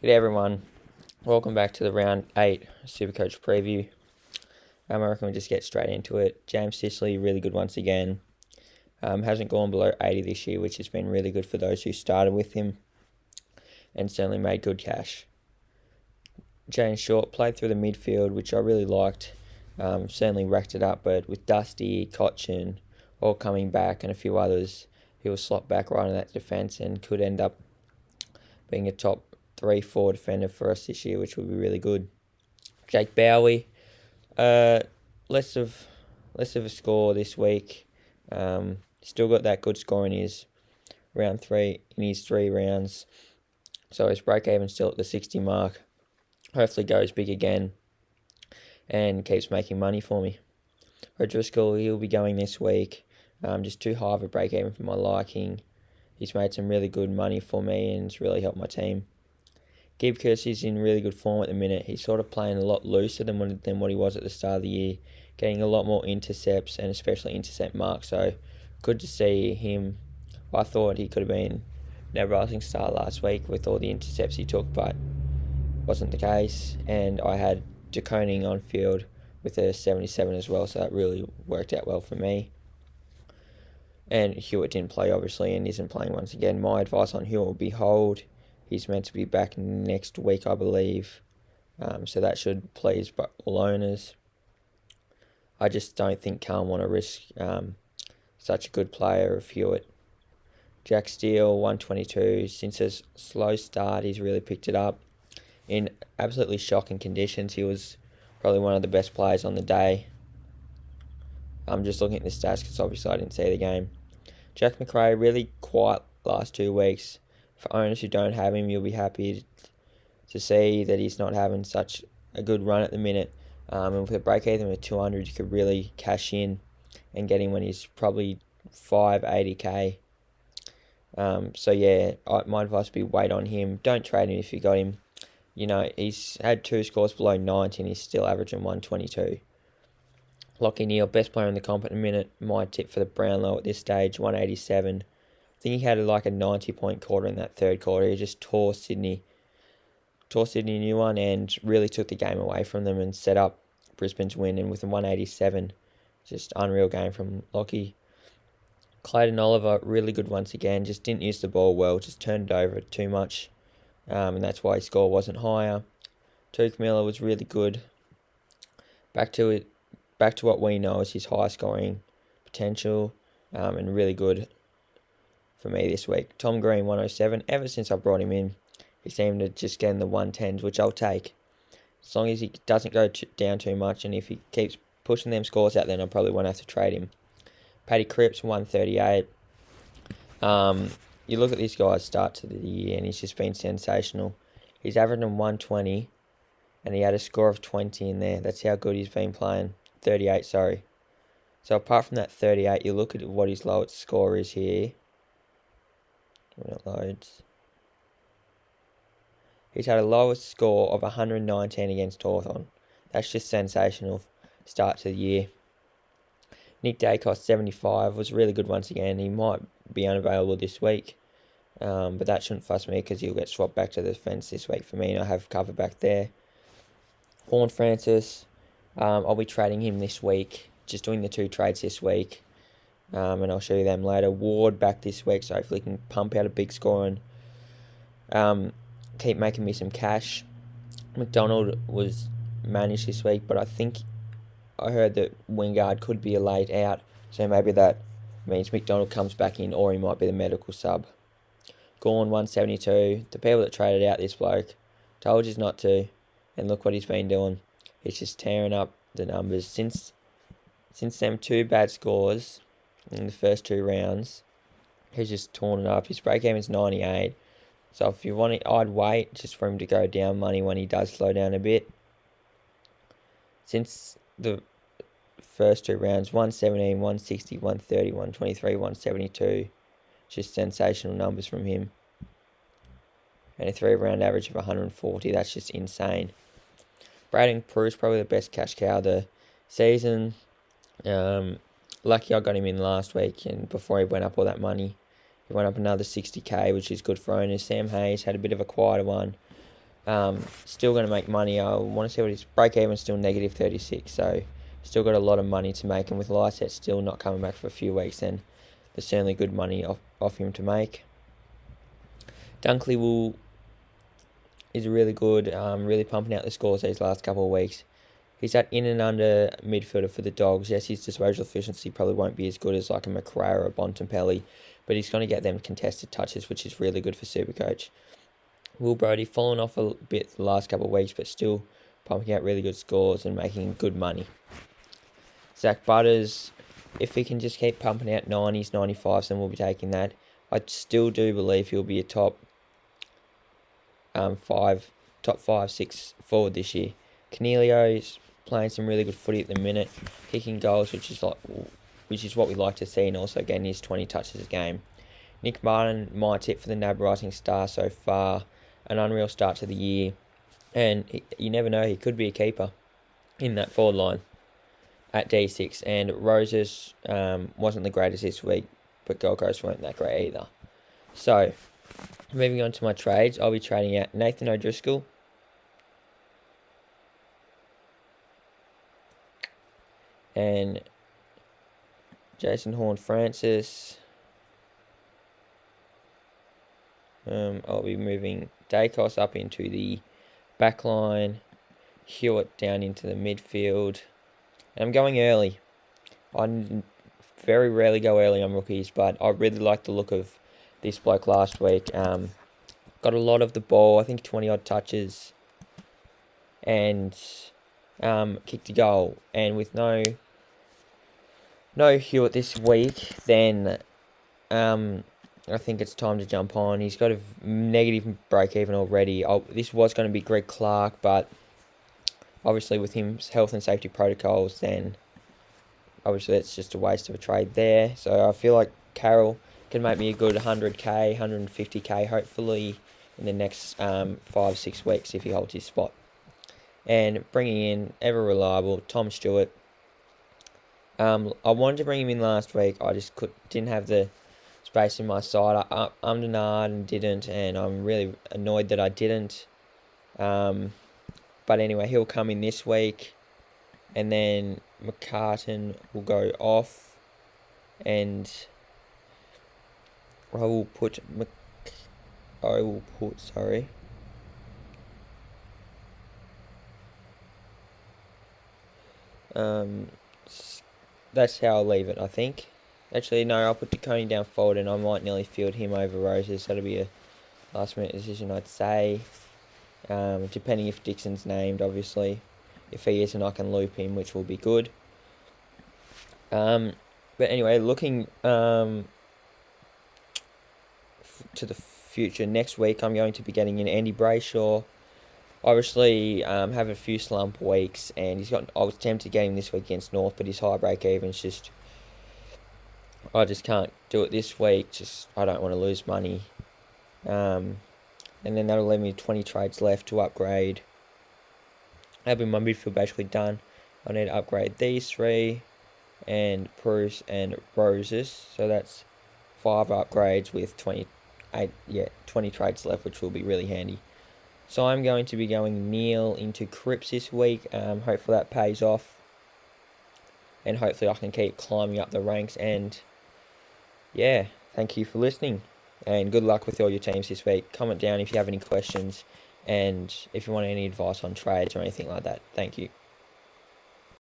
G'day everyone, welcome back to the round 8 Supercoach preview. I reckon we just get straight into it. James Cicely, really good once again. Hasn't gone below 80 this year, which has been really good for those who started with him and certainly made good cash. James Short played through the midfield, which I really liked. Certainly racked it up, but with Dusty, Cochin all coming back and a few others, he will slot back right in that defence and could end up being a top 3-4 defender for us this year, which will be really good. Jake Bowie, less of a score this week. Still got that good score in his round 3 in his 3 rounds, so his break even still at the 60 mark. Hopefully goes big again and keeps making money for me. O'Driscoll, he'll be going this week. Just too high of a break even for my liking. He's made some really good money for me and it's really helped my team. Gibcus is in really good form at the minute. He's sort of playing a lot looser than what he was at the start of the year, getting a lot more intercepts and especially intercept marks. So good to see him. I thought he could have been a rising star last week with all the intercepts he took, but wasn't the case. And I had DeConing on field with a 77 as well, so that really worked out well for me. And Hewitt didn't play, obviously, and isn't playing once again. My advice on Hewitt will be hold. He's meant to be back next week, I believe. So that should please all owners. I just don't think Calm want to risk such a good player of Hewitt. Jack Steele, 122. Since a slow start, he's really picked it up. In absolutely shocking conditions, he was probably one of the best players on the day. I'm just looking at the stats because obviously I didn't see the game. Jack McRae, really quiet last 2 weeks. For owners who don't have him, you'll be happy to see that he's not having such a good run at the minute. And with a break even of 200, you could really cash in and get him when he's probably 580k. So yeah, my advice would be wait on him. Don't trade him if you got him. You know, he's had 2 scores below 90 and he's still averaging 122. Lockheed Neal, best player in the comp at the minute. My tip for the Brownlow at this stage, 187. I think he had like a 90-point quarter in that third quarter. He just tore Sydney a new one and really took the game away from them and set up Brisbane to win. And with a 187, just unreal game from Lockie. Clayton Oliver, really good once again. Just didn't use the ball well. Just turned it over too much. And that's why his score wasn't higher. Took Miller was really good. Back to what we know is his high scoring potential, and really good for me this week. Tom Green, 107. Ever since I brought him in, he seemed to just get in the 110s, which I'll take. As long as he doesn't go down too much, and if he keeps pushing them scores out, then I probably won't have to trade him. Paddy Crips, 138. You look at this guy's start to the year, and he's just been sensational. He's averaging 120, and he had a score of 20 in there. That's how good he's been playing. 38, sorry. So apart from that 38, you look at what his lowest score is here. When it loads. He's had a lowest score of 119 against Hawthorn. That's just sensational start to the year. Nick Dacos, 75, was really good once again. He might be unavailable this week, but that shouldn't fuss me because he'll get swapped back to the defence this week for me, and I have cover back there. Horn Francis, I'll be trading him this week, just doing the 2 trades this week, and I'll show you them later. Ward back this week, so hopefully he can pump out a big score and keep making me some cash. McDonald was managed this week, but I heard that Wingard could be a late out, so maybe that means McDonald comes back in, or he might be the medical sub. Gorn, 172. The people that traded out this bloke, told you not to, and look what he's been doing. He's just tearing up the numbers. Since them 2 bad scores in the first 2 rounds, he's just torn it up. His break even is 98. So if you want it, I'd wait just for him to go down money when he does slow down a bit. Since the first 2 rounds, 117, 160, 130, 123, 172. Just sensational numbers from him. And a 3-round average of 140. That's just insane. Braden Preuss, probably the best cash cow of the season. Lucky I got him in last week, and before he went up all that money, he went up another 60k, which is good for owners. Sam Hayes had a bit of a quieter one. Still going to make money. I want to see what his break even still negative 36. So still got a lot of money to make. And with Lysette still not coming back for a few weeks, then there's certainly good money off him to make. Dunkley is really good, really pumping out the scores these last couple of weeks. He's that in and under midfielder for the Dogs. Yes, his disposal efficiency probably won't be as good as like a McRae or a Bontempelli, but he's going to get them contested touches, which is really good for Supercoach. Will Brodie fallen off a bit the last couple of weeks, but still pumping out really good scores and making good money. Zach Butters, if he can just keep pumping out 90s, 95s, then we'll be taking that. I still do believe he'll be a top 5, 6 forward this year. Cornelio's playing some really good footy at the minute, kicking goals, which is what we like to see, and also getting his 20 touches a game. Nick Martin, my tip for the NAB Rising Star so far, an unreal start to the year, and you never know, he could be a keeper in that forward line at D6. And Roses wasn't the greatest this week, but Gold Coast weren't that great either. So, moving on to my trades, I'll be trading out Nathan O'Driscoll, and Jason Horne-Francis. I'll be moving Dacos up into the back line, Hewitt down into the midfield. And I'm going early. I very rarely go early on rookies, but I really like the look of this bloke last week. Got a lot of the ball, I think 20-odd touches, and kicked a goal. And with no Hewitt this week, then I think it's time to jump on. He's got a negative break-even already. This was going to be Greg Clark, but obviously with his health and safety protocols, then obviously it's just a waste of a trade there. So I feel like Carroll can make me a good 100k, 150k, hopefully in the next 5-6 weeks if he holds his spot. And bringing in ever reliable Tom Stewart. I wanted to bring him in last week. I just didn't have the space in my side. I undernard and didn't, and I'm really annoyed that I didn't. But anyway, he'll come in this week, and then McCartan will go off, and I will put that's how I'll leave it, I think. Actually, no, I'll put DeConey down forward, and I might nearly field him over Roses. That'll be a last-minute decision, I'd say. Depending if Dixon's named, obviously. If he isn't, I can loop him, which will be good. But anyway, looking to the future, next week I'm going to be getting in Andy Brayshaw. Obviously, have a few slump weeks, and I was tempted to get him this week against North, but his high break-even's I just can't do it this week. I don't want to lose money. And then that'll leave me 20 trades left to upgrade. That'll be my midfield basically done. I need to upgrade these 3, and Bruce and Roses. So that's 5 upgrades with 20 trades left, which will be really handy. So I'm going to be going Neal into Crips this week. Hopefully that pays off. And hopefully I can keep climbing up the ranks. And yeah, thank you for listening. And good luck with all your teams this week. Comment down if you have any questions. And if you want any advice on trades or anything like that. Thank you.